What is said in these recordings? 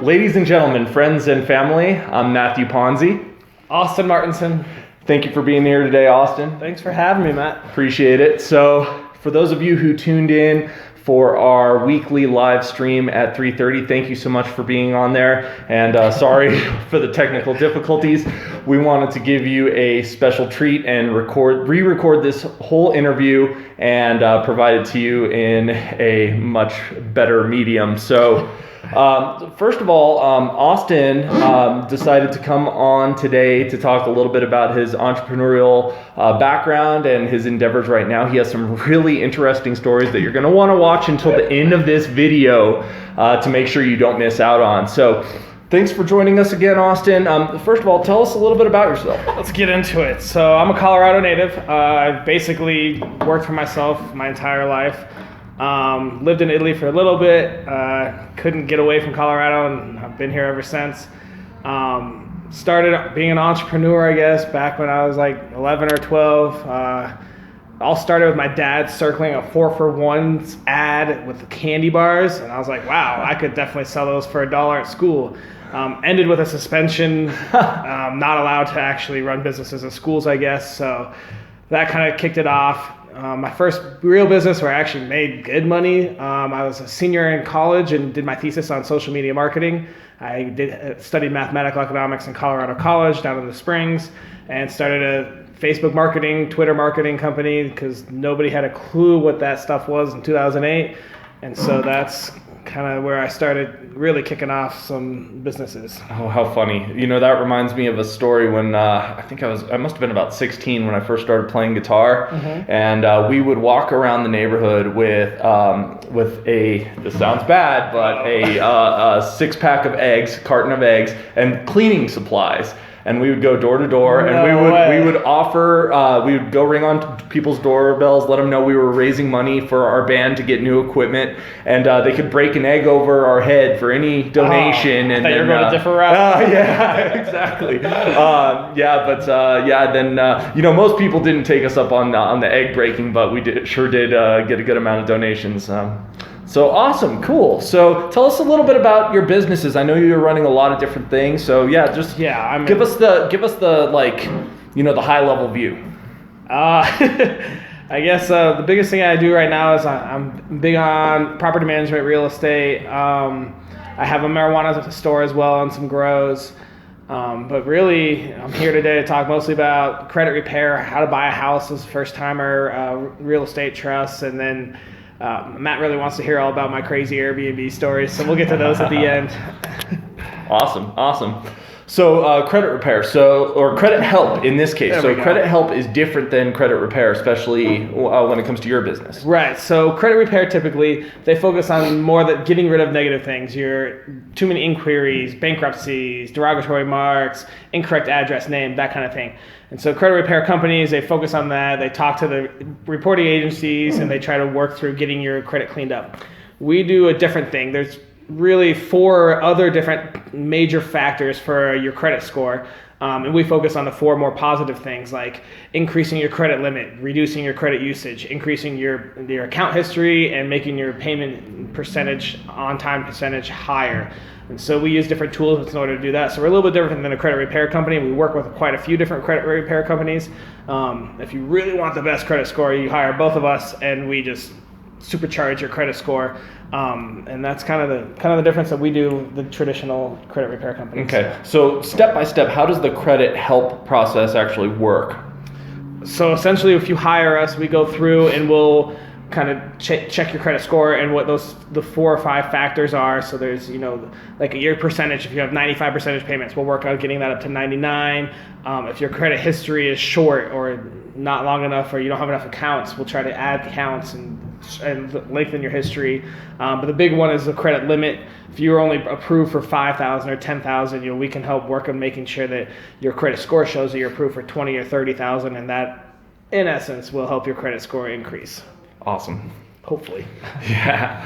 Ladies and gentlemen, friends and family, I'm Matthew Ponzi. Austin Martinson. Thank you for being here today, Austin. Thanks for having me, Matt. Appreciate it. So, for those of you who tuned in for our weekly live stream at 3:30, thank you so much for being on there. And sorry for the technical difficulties. We wanted to give you a special treat and re-record this whole interview and provide it to you in a much better medium. So, first of all, Austin decided to come on today to talk a little bit about his entrepreneurial background and his endeavors right now. He has some really interesting stories that you're going to want to watch until the end of this video to make sure you don't miss out on. So thanks for joining us again, Austin. First of all, tell us a little bit about yourself. Let's get into it. So I'm a Colorado native. I've basically worked for myself my entire life. Lived in Italy for a little bit, couldn't get away from Colorado, and I've been here ever since. Started being an entrepreneur, I guess, back when I was like 11 or 12. All started with my dad circling a 4-for-1 ad with the candy bars, and I was like, wow, I could definitely sell those for $1 at school. Ended with a suspension, not allowed to actually run businesses at schools, I guess, so that kind of kicked it off. My first real business where I actually made good money, I was a senior in college and did my thesis on social media marketing. I studied mathematical economics in Colorado College down in the Springs and started a Facebook marketing, Twitter marketing company because nobody had a clue what that stuff was in 2008. And so that's kind of where I started really kicking off some businesses. Oh, how funny. You know, that reminds me of a story when I must have been about 16 when I first started playing guitar. Mm-hmm. And we would walk around the neighborhood with this sounds bad, but a 6-pack of eggs, carton of eggs, and cleaning supplies. And we would go door to door, and we would offer, we would go ring on people's doorbells, let them know we were raising money for our band to get new equipment, and they could break an egg over our head for any donation. And then you're going a different route. Yeah, exactly. Then most people didn't take us up on the egg breaking, but we sure did get a good amount of donations. So awesome, cool. So tell us a little bit about your businesses. I know you're running a lot of different things. So give us the the high level view. I guess the biggest thing I do right now is I'm big on property management, real estate. I have a marijuana store as well and some grows. But really, I'm here today to talk mostly about credit repair, how to buy a house as a first timer, real estate trusts, and then Matt really wants to hear all about my crazy Airbnb stories, so we'll get to those at the end. Awesome. So credit repair, or credit help in this case. So credit help is different than credit repair, especially when it comes to your business. Right. So credit repair, typically, they focus on more that getting rid of negative things. Your too many inquiries, bankruptcies, derogatory marks, incorrect address, name, that kind of thing. And so credit repair companies, they focus on that. They talk to the reporting agencies, and they try to work through getting your credit cleaned up. We do a different thing. There's really 4 other different major factors for your credit score. And we focus on the 4 more positive things like increasing your credit limit, reducing your credit usage, increasing your account history, and making your payment percentage, on-time percentage higher. And so we use different tools in order to do that. So we're a little bit different than a credit repair company. We work with quite a few different credit repair companies. If you really want the best credit score, you hire both of us, and we just supercharge your credit score. And that's kind of the difference that we do the traditional credit repair companies. Okay, so step by step, how does the credit help process actually work? So essentially, if you hire us, we go through and we'll kind of check your credit score and what the 4 or 5 factors are. So there's like your percentage. If you have 95% payments, we'll work on getting that up to 99. If your credit history is short or not long enough, or you don't have enough accounts, we'll try to add accounts and lengthen your history. But the big one is the credit limit. If you're only approved for $5,000 or $10,000, we can help work on making sure that your credit score shows that you're approved for $20,000 or $30,000, and that, in essence, will help your credit score increase. Awesome. Hopefully. Yeah.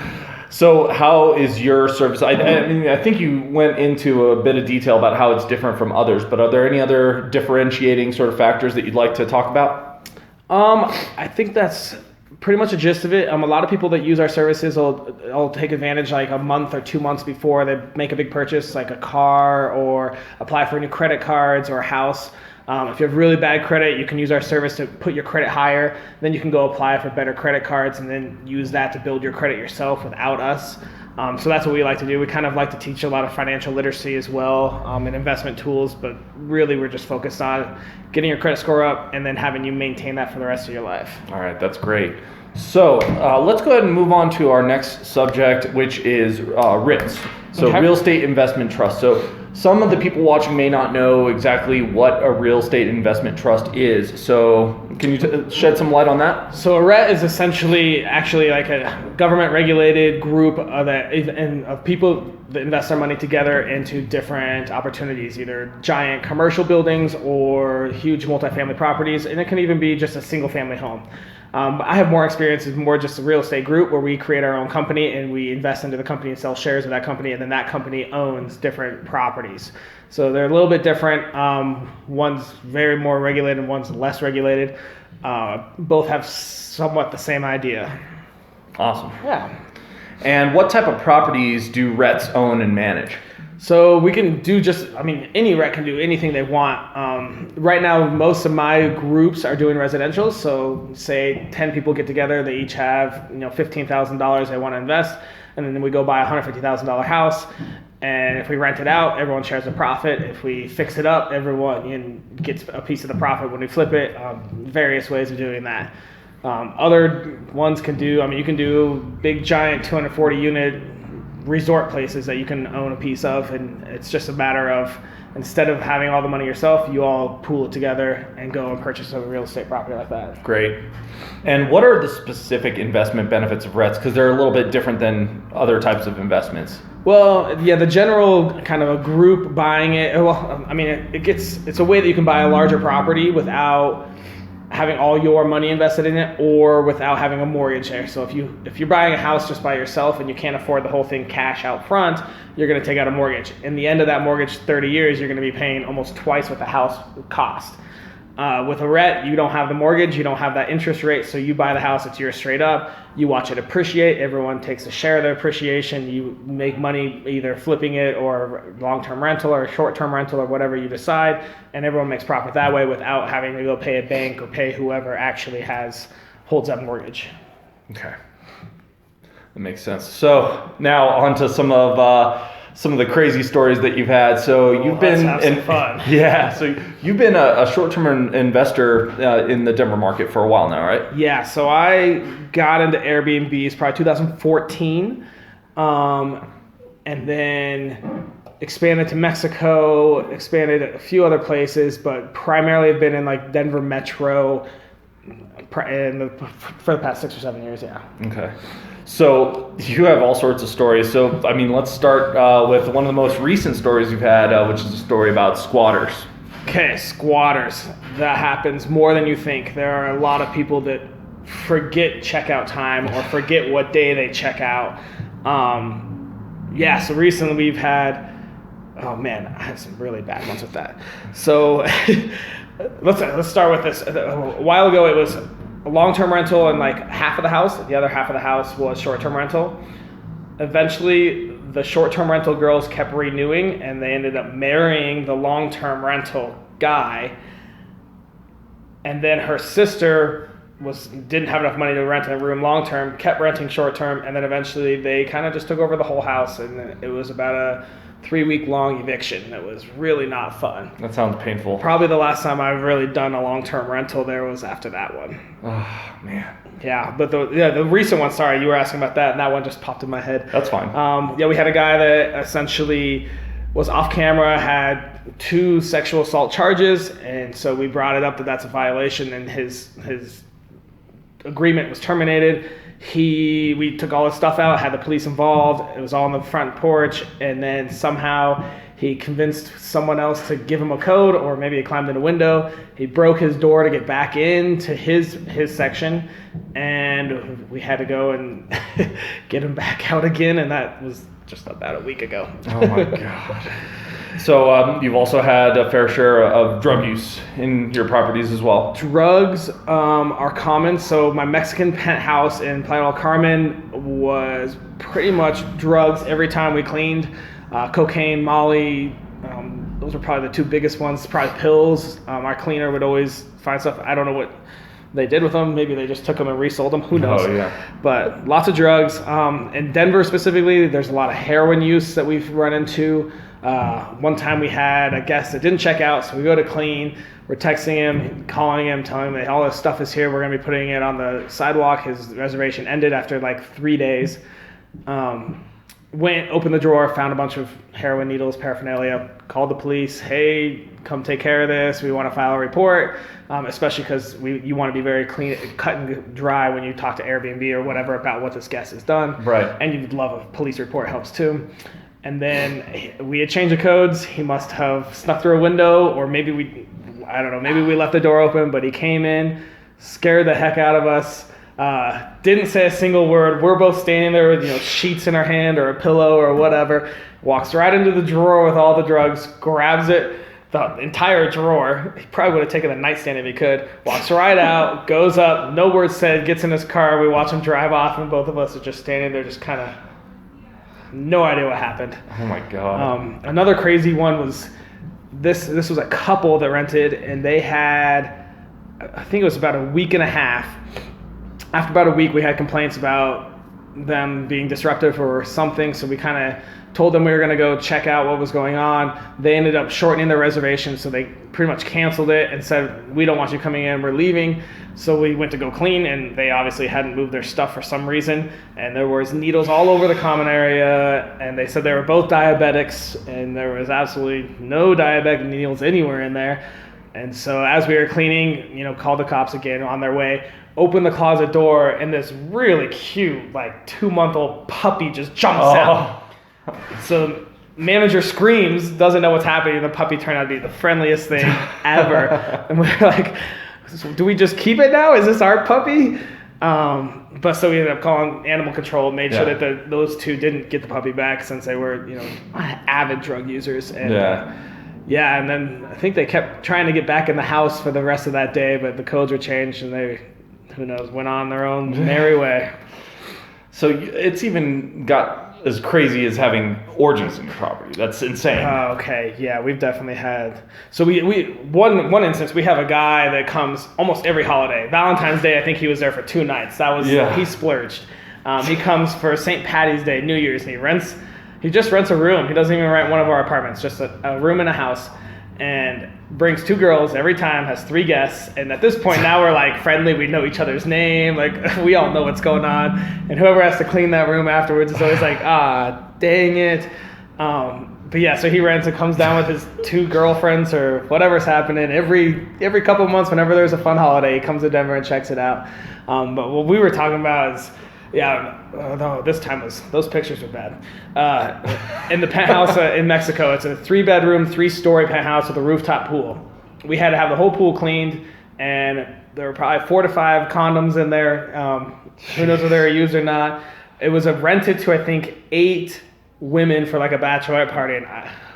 So how is your service? I think you went into a bit of detail about how it's different from others, but are there any other differentiating sort of factors that you'd like to talk about? I think that's pretty much the gist of it. A lot of people that use our services will take advantage like a month or 2 months before they make a big purchase, like a car or apply for new credit cards or a house. If you have really bad credit, you can use our service to put your credit higher. Then you can go apply for better credit cards and then use that to build your credit yourself without us. So that's what we like to do. We kind of like to teach a lot of financial literacy as well, and investment tools, but really we're just focused on getting your credit score up and then having you maintain that for the rest of your life. All right, that's great. So let's go ahead and move on to our next subject, which is REITs. So Okay. real estate investment trust. So some of the people watching may not know exactly what a real estate investment trust is. So can you shed some light on that? So a REIT is essentially actually like a government regulated group of people that invest their money together into different opportunities, either giant commercial buildings or huge multifamily properties, and it can even be just a single family home. I have more experience as more just a real estate group where we create our own company and we invest into the company and sell shares of that company, and then that company owns different properties. So they're a little bit different. One's very more regulated and one's less regulated. Both have somewhat the same idea. Awesome. Yeah. And what type of properties do REITs own and manage? So we can do any REIT can do anything they want. Right now, most of my groups are doing residential. So say 10 people get together, they each have $15,000 they want to invest, and then we go buy a $150,000 house. And if we rent it out, everyone shares the profit. If we fix it up, everyone gets a piece of the profit when we flip it. Various ways of doing that. Other ones can do, you can do big, giant 240 unit resort places that you can own a piece of, and it's just a matter of, instead of having all the money yourself, you all pool it together and go and purchase a real estate property like that. Great. And what are the specific investment benefits of REITs? Because they're a little bit different than other types of investments. Well, yeah, the general kind of a group buying it, it's a way that you can buy a larger property without having all your money invested in it or without having a mortgage there. So if you're buying a house just by yourself and you can't afford the whole thing cash out front, you're going to take out a mortgage. In the end of that mortgage, 30 years, you're going to be paying almost twice what the house cost. With a REIT, you don't have the mortgage, you don't have that interest rate, so you buy the house, it's yours straight up. You watch it appreciate, everyone takes a share of the appreciation, you make money either flipping it or long-term rental or short-term rental or whatever you decide, and everyone makes profit that way without having to go pay a bank or pay whoever actually holds that mortgage. Okay, that makes sense. So now on to some of the crazy stories that you've had. So you've been fun. Yeah. So you've been a short-term investor in the Denver market for a while now, right? Yeah. So I got into Airbnbs probably 2014, and then expanded to Mexico, expanded a few other places, but primarily I've been in like Denver Metro for the past 6 or 7 years. Yeah. Okay. So you have all sorts of stories. So, let's start with one of the most recent stories you've had, which is a story about squatters. Okay, squatters. That happens more than you think. There are a lot of people that forget checkout time or forget what day they check out. So recently we've had, I had some really bad ones with that. So let's start with this. A while ago it was a long-term rental and like half of the house. The other half of the house was short-term rental. Eventually, the short-term rental girls kept renewing, and they ended up marrying the long-term rental guy. And then her sister didn't have enough money to rent a room long-term, kept renting short-term, and then eventually they kind of just took over the whole house, and it was about a 3-week-long eviction. It was really not fun. That sounds painful. Probably the last time I've really done a long-term rental there was after that one. Oh, man. Yeah, but the recent one, sorry, you were asking about that, and that one just popped in my head. That's fine. We had a guy that essentially was off camera, had 2 sexual assault charges, and so we brought it up that that's a violation, and his agreement was terminated. We took all his stuff out, had the police involved. It was all on the front porch, and then somehow he convinced someone else to give him a code, or maybe he climbed in a window. He broke his door to get back into his section, and we had to go and get him back out again, and that was just about a week ago. Oh my God. So you've also had a fair share of drug use in your properties as well. Drugs are common. So my Mexican penthouse in Playa del Carmen was pretty much drugs every time we cleaned. Cocaine, Molly, those are probably the two biggest ones. Probably pills. Our cleaner would always find stuff. I don't know what they did with them. Maybe they just took them and resold them. Who knows? Oh, yeah. But lots of drugs. In Denver specifically, there's a lot of heroin use that we've run into. One time we had a guest that didn't check out, so we go to clean. We're texting him, calling him, telling him that all this stuff is here. We're going to be putting it on the sidewalk. His reservation ended after like 3 days. Went, opened the drawer, found a bunch of heroin needles, paraphernalia, called the police. Hey, come take care of this. We want to file a report, especially because you want to be very clean, cut and dry when you talk to Airbnb or whatever about what this guest has done. Right. And you'd love a police report, helps too. And then we had changed the codes. He must have snuck through a window, or maybe we left the door open, but he came in, scared the heck out of us. Didn't say a single word. We're both standing there with sheets in our hand or a pillow or whatever. Walks right into the drawer with all the drugs, grabs it, the entire drawer. He probably would have taken the nightstand if he could. Walks right out, goes up, no words said, gets in his car. We watch him drive off, and both of us are just standing there, just kind of no idea what happened. Oh my God. Another crazy one was this was a couple that rented, and they had, I think it was about a week and a half. After about a week, we had complaints about them being disruptive or something, so we kind of told them we were going to go check out what was going on. They ended up shortening their reservation, so they pretty much canceled it and said, we don't want you coming in, we're leaving. So we went to go clean, and they obviously hadn't moved their stuff for some reason, and there was needles all over the common area, and they said they were both diabetics, and there was absolutely no diabetic needles anywhere in there. And so as we were cleaning, called the cops again on their way, opened the closet door, and this really cute, 2-month-old puppy just jumps out. So manager screams, doesn't know what's happening, and the puppy turned out to be the friendliest thing ever. And we're like, do we just keep it now? Is this our puppy? But so we ended up calling animal control, made sure that those two didn't get the puppy back since they were, avid drug users. And, and then I think they kept trying to get back in the house for the rest of that day, but the codes were changed, and they, who knows, went on their own merry way. So it's even got as crazy as having orgies in your property. That's insane. Okay, yeah, we've definitely had. So we one instance, we have a guy that comes almost every holiday. Valentine's Day, I think he was there for 2 nights. That was he splurged. He comes for St. Patty's Day, New Year's, and he just rents a room. He doesn't even rent one of our apartments, just a room in a house, and brings 2 girls every time, has 3 guests, and at this point now we're friendly, we know each other's name, we all know what's going on, and whoever has to clean that room afterwards is always dang it. But yeah, so he rents and comes down with his 2 girlfriends or whatever's happening every couple of months. Whenever there's a fun holiday, he comes to Denver and checks it out. But what we were talking about is, this time those pictures were bad. In the penthouse in Mexico, it's a 3-bedroom, 3-story penthouse with a rooftop pool. We had to have the whole pool cleaned, and there were probably 4 to 5 condoms in there. Who knows whether they were used or not. It was rented to, I think, 8 women for a bachelorette party, and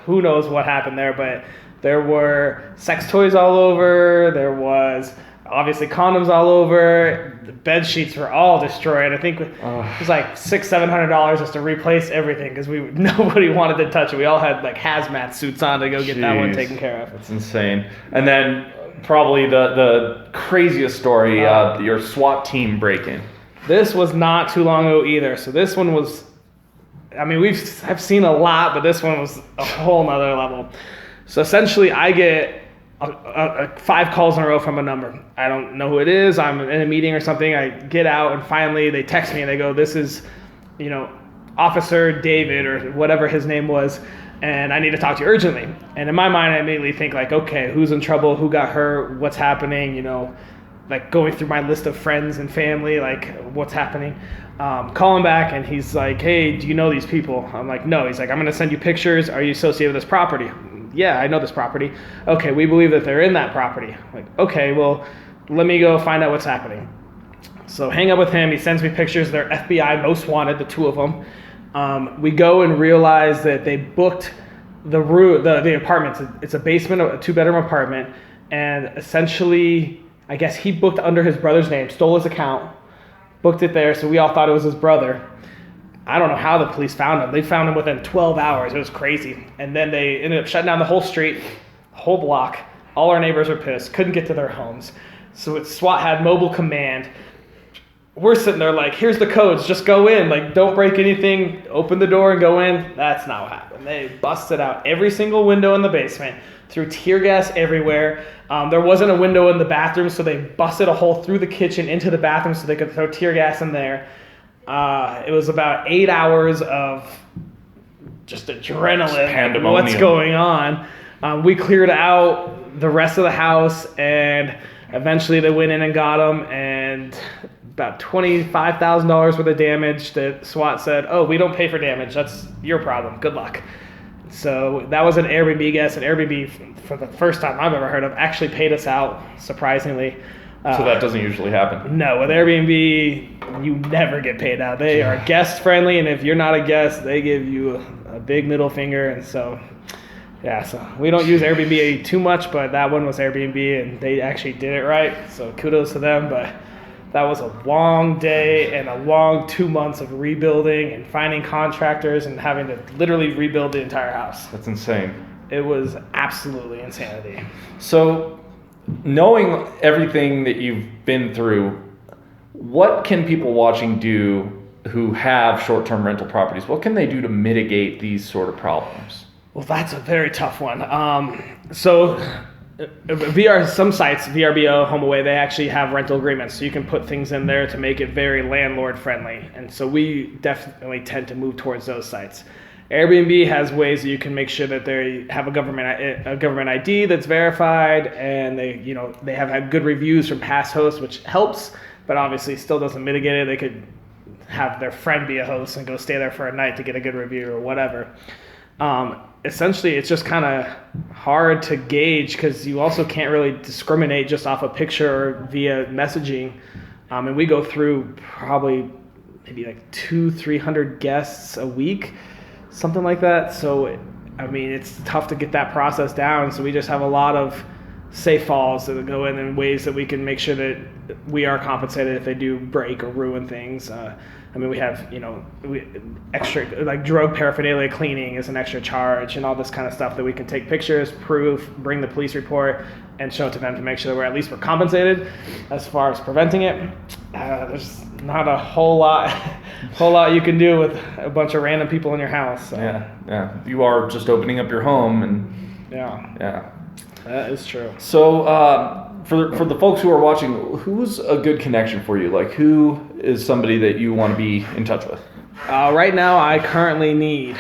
who knows what happened there, but there were sex toys all over. There was obviously condoms all over. The bed sheets were all destroyed. I think it was $600-700 just to replace everything because nobody wanted to touch it. We all had hazmat suits on to go get that one taken care of. That's insane. And then probably the craziest story, your SWAT team break-in. This was not too long ago either. So this one was, I've seen a lot, but this one was a whole nother level. So essentially I get 5 calls in a row from a number. I don't know who it is. I'm in a meeting or something. I get out, and finally they text me and they go, this is, Officer David or whatever his name was, and I need to talk to you urgently. And in my mind, I immediately think okay, who's in trouble? Who got hurt? What's happening? Going through my list of friends and family, what's happening? Call him back, and he's like, hey, do you know these people? I'm like, no. He's like, I'm going to send you pictures. Are you associated with this property? Yeah, I know this property. Okay, we believe that they're in that property. I'm like, okay, well, let me go find out what's happening. So hang up with him. He sends me pictures. They're FBI most wanted, the 2 of them. We go and realize that they booked the apartment. It's a basement, a 2-bedroom apartment, and essentially, I guess he booked under his brother's name, stole his account, booked it there, so we all thought it was his brother. I don't know how the police found him. They found him within 12 hours. It was crazy. And then they ended up shutting down the whole street, whole block. All our neighbors were pissed, couldn't get to their homes. So SWAT had mobile command. We're sitting there like, here's the codes, just go in. Like, don't break anything, open the door and go in. That's not what happened. They busted out every single window in the basement, threw tear gas everywhere. There wasn't a window in the bathroom, so they busted a hole through the kitchen into the bathroom so they could throw tear gas in there. It was about 8 hours of just adrenaline, Pandemonium. What's going on. We cleared out the rest of the house, and eventually they went in and got them, and about $25,000 worth of damage that SWAT said, oh, we don't pay for damage. That's your problem. Good luck. So that was an Airbnb guest, and Airbnb, for the first time I've ever heard of, actually paid us out, surprisingly. So that doesn't usually happen. No, with Airbnb, you never get paid out. They are guest friendly, and if you're not a guest, they give you a big middle finger. And so, yeah, so we don't use Airbnb too much, but that one was Airbnb, and they actually did it right. So kudos to them. But that was a long day and a long 2 months of rebuilding and finding contractors and having to literally rebuild the entire house. That's insane. It was absolutely insanity. So, knowing everything that you've been through, what can people watching do who have short-term rental properties? What can they do to mitigate these sort of problems? Well, that's a very tough one. Some sites, VRBO, HomeAway, they actually have rental agreements, so you can put things in there to make it very landlord-friendly. And so we definitely tend to move towards those sites. Airbnb has ways that you can make sure that they have a government ID that's verified, and they have had good reviews from past hosts, which helps, but obviously still doesn't mitigate it. They could have their friend be a host and go stay there for a night to get a good review or whatever. Essentially, it's just kind of hard to gauge because you also can't really discriminate just off a picture or via messaging. And we go through probably maybe like 200-300 guests a week. Something like that. So, I mean, it's tough to get that process down. So we just have a lot of safe falls that go in ways that we can make sure that we are compensated if they do break or ruin things. I mean, we have, extra, like drug paraphernalia cleaning is an extra charge and all this kind of stuff that we can take pictures, proof, bring the police report, and show it to them to make sure that we're compensated. As far as preventing it, there's not a whole lot you can do with a bunch of random people in your house. So. Yeah. You are just opening up your home, and yeah, that is true. So, for the folks who are watching, who's a good connection for you? Like, who is somebody that you want to be in touch with? Right now, I currently need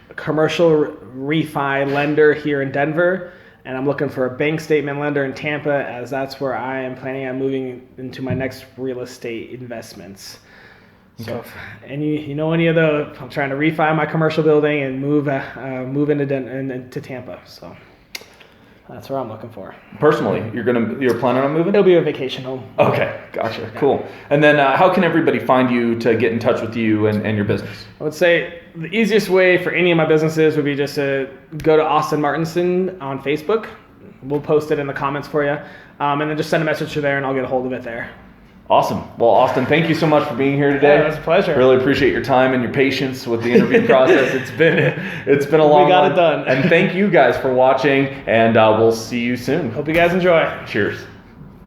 a commercial refi lender here in Denver, and I'm looking for a bank statement lender in Tampa, as that's where I am planning on moving into my next real estate investments. So, and you know any of those, I'm trying to refi my commercial building and move into Tampa. So that's where I'm looking for. Personally, you're planning on moving? It'll be a vacation home. Okay, gotcha. Yeah. Cool. And then how can everybody find you to get in touch with you and your business? I would say the easiest way for any of my businesses would be just to go to Austin Martinson on Facebook. We'll post it in the comments for you. And then just send a message to there and I'll get a hold of it there. Awesome. Well, Austin, thank you so much for being here today. Yeah, it was a pleasure. Really appreciate your time and your patience with the interview process. It's been a long one. We got it done. And thank you guys for watching, and we'll see you soon. Hope you guys enjoy. Cheers.